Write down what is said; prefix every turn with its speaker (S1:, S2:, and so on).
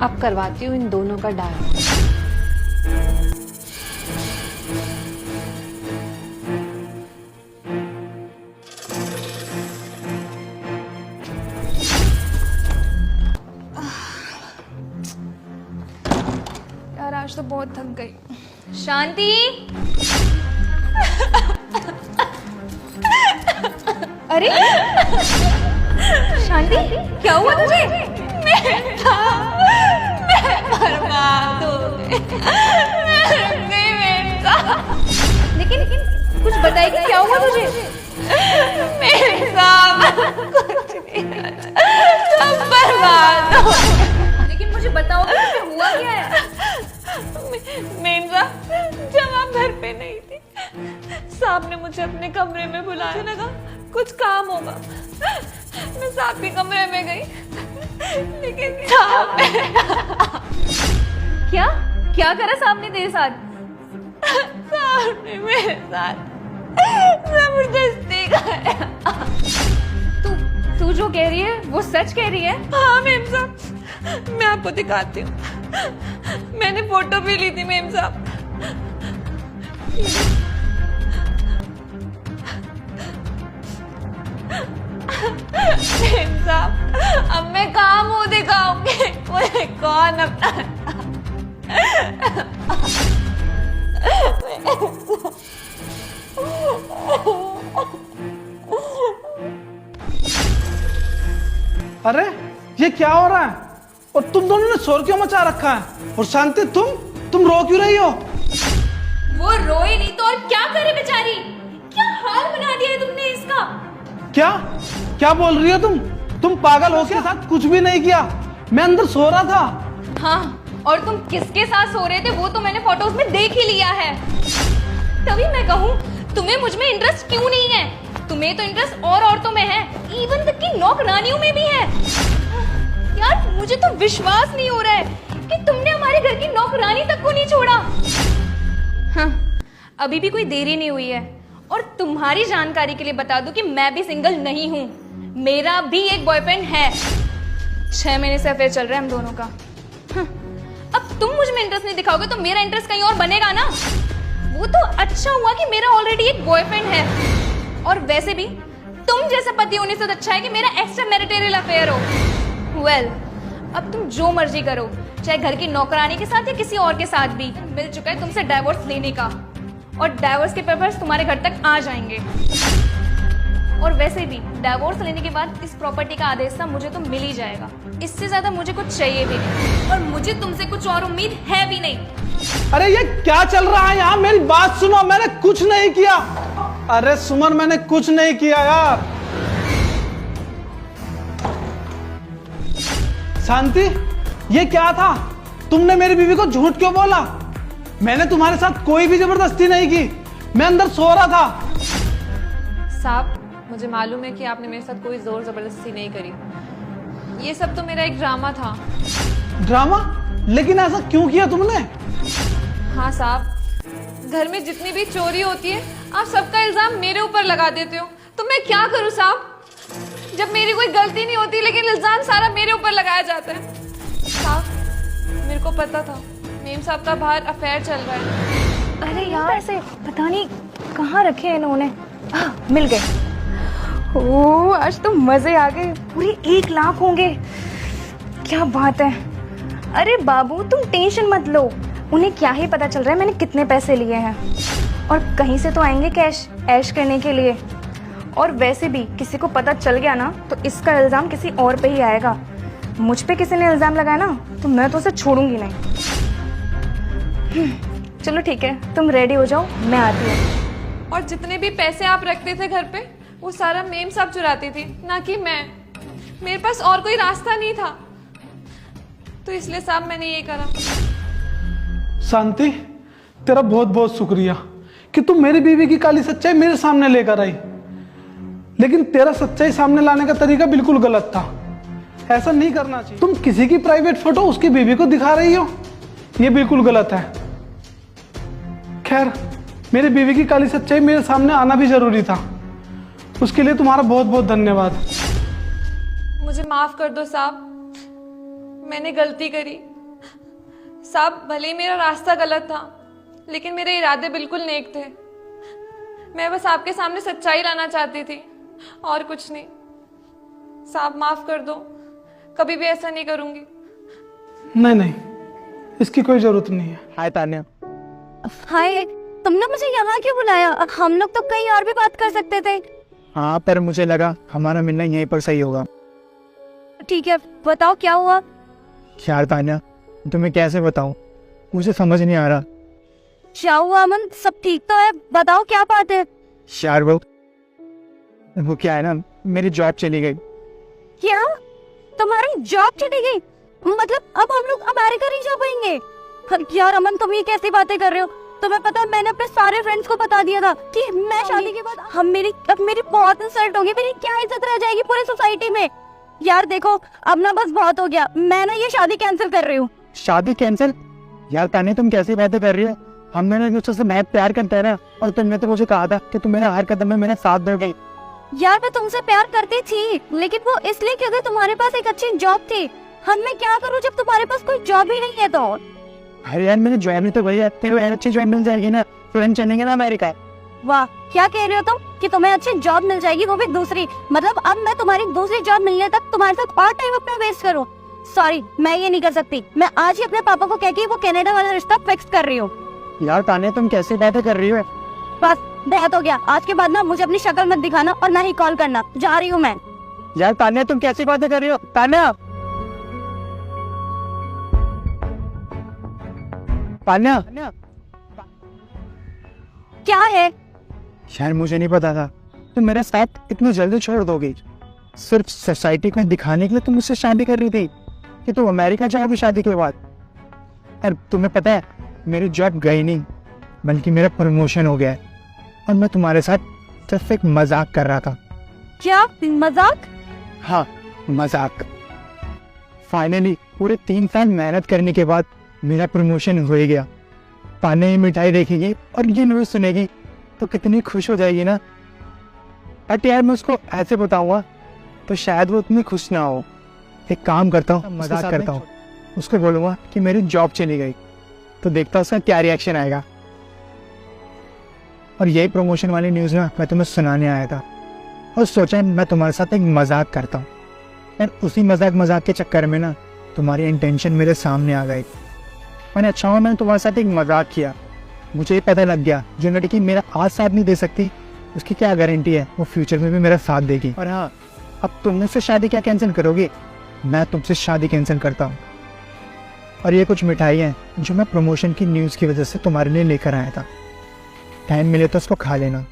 S1: अब करवाती हूँ इन दोनों का डायवोर्स।
S2: यार आज तो बहुत थक गई। शांति अरे शांति क्या हुआ तुझे? बर्बाद हो लेकिन कुछ बताएगी क्या हुआ तुझे? बर्बाद हो। लेकिन मुझे बताओगे कि हुआ क्या है?
S3: मेम साहब जब आप घर पे नहीं थी, साहब ने मुझे अपने कमरे में बुलाया। मुझे लगा कुछ काम होगा, मैं साहब के कमरे में गई, लेकिन साहब
S2: क्या क्या करा साहब ने तेरे साथ?
S3: साहब ने मेरे साथ जबरदस्ती करा।
S2: तू जो कह रही है वो सच कह रही है?
S3: हाँ मेम साहब, मैं आपको दिखाती हूँ। मैंने फोटो भी ली थी मेम साहब। मेम साहब अब मैं कहाँ मुंह दिखाऊंगी? मुझे कौन अपना
S4: अरे ये क्या हो रहा है? और तुम दोनों ने शोर क्यों मचा रखा है? और शांति तुम रो क्यों रही हो?
S2: वो रोए नहीं तो और क्या करे बेचारी? क्या हाल बना दिया है तुमने इसका?
S4: क्या क्या बोल रही हो तुम पागल हो? के साथ कुछ भी नहीं किया, मैं अंदर सो रहा था।
S2: हाँ, और तुम किसके साथ सो रहे थे वो तो मैंने फोटोज में देख ही लिया है। तभी मैं कहूँ तुम्हें मुझ में इंटरेस्ट क्यों नहीं है? तुम्हें तो इंटरेस्ट और औरतों में है, इवन तक की नौकरानियों में भी है। यार मुझे तो विश्वास नहीं हो रहा है कि तुमने हमारे घर की नौकरानी तक को नहीं छोड़ा। हाँ, अभी भी कोई देरी नहीं हुई है। और तुम्हारी जानकारी के लिए बता दूं कि मैं भी सिंगल नहीं हूँ, मेरा भी एक बॉयफ्रेंड है। 6 महीने से अफेयर चल रहा है हम दोनों का। हाँ, अब तुम मुझ में इंटरेस्ट नहीं दिखाओगे तो मेरा इंटरेस्ट कहीं और बनेगा ना। वो तो अच्छा हुआ कि मेरा ऑलरेडी एक बॉयफ्रेंड है, और वैसे भी तुम जैसा पति होने से अच्छा है कि मेरा एक्स्ट्रा मैरिटल अफेयर हो। वेल, अब तुम जो मर्जी करो, चाहे घर की नौकरानी के साथ या किसी और के साथ भी। मिल चुका है तुमसे डाइवोर्स लेने का, और डाइवोर्स के पेपर्स तुम्हारे घर तक आ जाएंगे। और वैसे भी डाइवोर्स लेने के बाद इस प्रॉपर्टी का आदेश ना मुझे तो मिल ही जाएगा। इससे ज्यादा मुझे कुछ चाहिए भी नहीं, और मुझे तुमसे कुछ और उम्मीद है भी नहीं।
S4: अरे ये क्या चल रहा है यहाँ? मेरी बात सुनो, मैंने कुछ नहीं किया। अरे सुमन, मैंने कुछ नहीं किया यार। शांति, ये क्या था? तुमने मेरी बीवी को झूठ क्यों बोला? मैंने तुम्हारे साथ कोई भी जबरदस्ती नहीं की, मैं अंदर सो रहा था।
S1: साहब मुझे मालूम है कि आपने मेरे साथ कोई जोर जबरदस्ती नहीं करी, ये सब तो मेरा एक ड्रामा था।
S4: ड्रामा? लेकिन ऐसा क्यों किया तुमने?
S1: हाँ साहब, घर में जितनी भी चोरी होती है आप सबका इल्जाम मेरे ऊपर लगा देते हो, तो मैं क्या करूँ साहब? जब मेरी कोई गलती नहीं होती लेकिन इल्जाम सारा मेरे ऊपर लगाया जाता है। साहब मेरे को पता था मेम साहब का बाहर अफेयर चल रहा है।
S2: अरे यार ऐसे पता नहीं कहाँ रखे हैं इन्होंने। मिल गए। ओह आज तो मजे आ गए, पूरे 1 लाख होंगे। क्या बात है। अरे बाबू तुम टेंशन मत लो, उन्हें क्या ही पता चल रहा है मैंने कितने पैसे लिए हैं। और कहीं से तो आएंगे कैश ऐश करने के लिए। और वैसे भी किसी को पता चल गया ना तो इसका इल्जाम किसी और पे ही आएगा। मुझ पे किसी ने इल्जाम लगाया ना तो मैं तो उसे छोड़ूंगी नहीं। चलो ठीक है, तुम रेडी हो जाओ, मैं आती हूँ।
S1: और जितने भी पैसे आप रखते थे घर पे वो सारा मेम साहब चुराती थी, ना कि मैं। मेरे पास और कोई रास्ता नहीं था, तो इसलिए साहब मैंने ये करा।
S4: शांति, तेरा बहुत बहुत शुक्रिया कि तुम मेरी बीवी की काली सच्चाई मेरे सामने लेकर आई। लेकिन तेरा सच्चाई सामने लाने का तरीका बिल्कुल गलत था, ऐसा नहीं करना चाहिए। तुम किसी की प्राइवेट फोटो उसकी बीवी को दिखा रही हो, यह बिल्कुल गलत है। खैर, मेरी बीवी की काली सच्चाई मेरे सामने आना भी जरूरी था, उसके लिए तुम्हारा बहुत बहुत धन्यवाद।
S1: मुझे माफ कर दो साहब, मैंने गलती करी। साहब भले ही मेरा रास्ता गलत था, लेकिन मेरे इरादे बिल्कुल नेक थे। मैं बस आपके सामने सच्चाई लाना चाहती थी और कुछ नहीं। साहब माफ कर दो, कभी भी ऐसा नहीं करूंगी।
S4: नहीं नहीं, इसकी कोई जरूरत नहीं है।
S5: हाय तान्या।
S2: हाय, तुमने मुझे यहाँ क्यों बुलाया? हम लोग तो कहीं और भी बात कर सकते थे।
S5: हाँ, पर मुझे लगा हमारा मिलना यहीं पर सही होगा।
S2: ठीक है, बताओ क्या हुआ?
S5: यार तान्या, तुम्हें कैसे बताऊं, मुझे समझ नहीं आ रहा।
S2: क्या हुआ अमन? सब ठीक तो है? बताओ क्या बात है?
S5: यार वो क्या है ना, मेरी जॉब चली गई।
S2: क्या तुम्हारी जॉब चली गई? मतलब अब हम लोग अमेरिका नहीं जा पाएंगे? यार अमन, तुम ये कैसी बातें कर रहे हो? तुम्हें पता है मैंने अपने सारे फ्रेंड्स को बता दिया था कि मैं शादी के बाद अब मेरी बहुत इंसल्ट होगी। मेरी क्या इज्जत रह जाएगी पूरी सोसाइटी में? यार देखो, अब ना बस बहुत हो गया। मैं ना ये शादी कैंसिल कर रही हूँ।
S5: शादी कैंसिल? यार तान्या, तुम कैसी बातें कर रही हो? हम दोनों एक दूसरे से बहुत प्यार करते हैं ना, और तुमने तो मुझे कहा था कि तुम मेरे हर कदम में मेरा साथ दोगे।
S2: यार मैं तुमसे प्यार करती थी, लेकिन वो इसलिए क्योंकि तुम्हारे पास एक अच्छी जॉब थी। हम मैं क्या करूँ जब तुम्हारे पास कोई जॉब ही नहीं है? तो
S5: अरे यार, मैंने ज्वाइन तो वही है, तेरे को अच्छी ज्वाइन मिल जाएगी ना, फ्रेंड चलेंगे ना अमेरिका।
S2: वाह, क्या कह रहे हो तुम कि तुम्हें अच्छी जॉब मिल जाएगी, वो भी दूसरी? मतलब अब मैं तुम्हारी दूसरी जॉब मिलने तक तुम्हारे साथ और टाइम अपना वेस्ट करूँ? सॉरी, मैं ये नहीं कर सकती। मैं आज ही अपने पापा को कह के वो कनाडा वाला रिश्ता फिक्स कर रही हूँ।
S5: यार तान्या, तुम कैसे बातें कर रही हो?
S2: बस बहुत हो गया। आज के बाद ना मुझे अपनी शक्ल मत दिखाना और ना ही कॉल करना। जा रही हूँ मैं।
S5: यार तान्या, तुम कैसी बातें कर रही हो? तान्या, तान्या,
S2: क्या है?
S5: यार मुझे नहीं पता था तुम मेरे साथ इतनी जल्दी छोड़ दोगी। सिर्फ सोसाइटी को दिखाने के लिए तुम मुझसे शादी कर रही थी कि तुम अमेरिका जाओगी शादी के बाद। यार तुम्हें पता है, मेरी जॉब गई नहीं, बल्कि मेरा प्रमोशन हो गया है, और मैं तुम्हारे साथ सिर्फ एक मजाक कर रहा था।
S2: क्या मजाक?
S5: हाँ, मजाक। फाइनली पूरे 3 साल मेहनत करने के बाद मेरा प्रमोशन हो ही गया। तान्या ये मिठाई देखेगी और ये न्यूज़ सुनेगी तो कितनी खुश हो जाएगी ना। बट यार मैं उसको ऐसे बताऊंगा तो शायद वो उतनी खुश ना हो। एक काम करता हूँ, मजाक करता हूँ, उसको बोलूँगा कि मेरी जॉब चली गई, तो देखता उसका क्या रिएक्शन आएगा। और यही प्रमोशन वाली न्यूज़ ना मैं तुम्हें सुनाने आया था, और सोचा मैं तुम्हारे साथ एक मजाक करता हूँ। यार उसी मजाक के चक्कर में ना तुम्हारी इंटेंशन मेरे सामने आ गई। मैंने अच्छा हुआ मैंने तुम्हारे साथ एक मजाक किया। मुझे ये पता लग गया, जो लड़की मेरा आज साथ नहीं दे सकती, उसकी क्या गारंटी है वो फ्यूचर में भी मेरा साथ देगी। और हाँ, अब तुम मुझसे शादी क्या कैंसिल करोगे? मैं तुमसे शादी कैंसिल करता हूँ। और ये कुछ मिठाई हैं जो मैं प्रमोशन की न्यूज़ की वजह से तुम्हारे लिए लेकर आया था। टाइम मिले तो उसको खा लेना।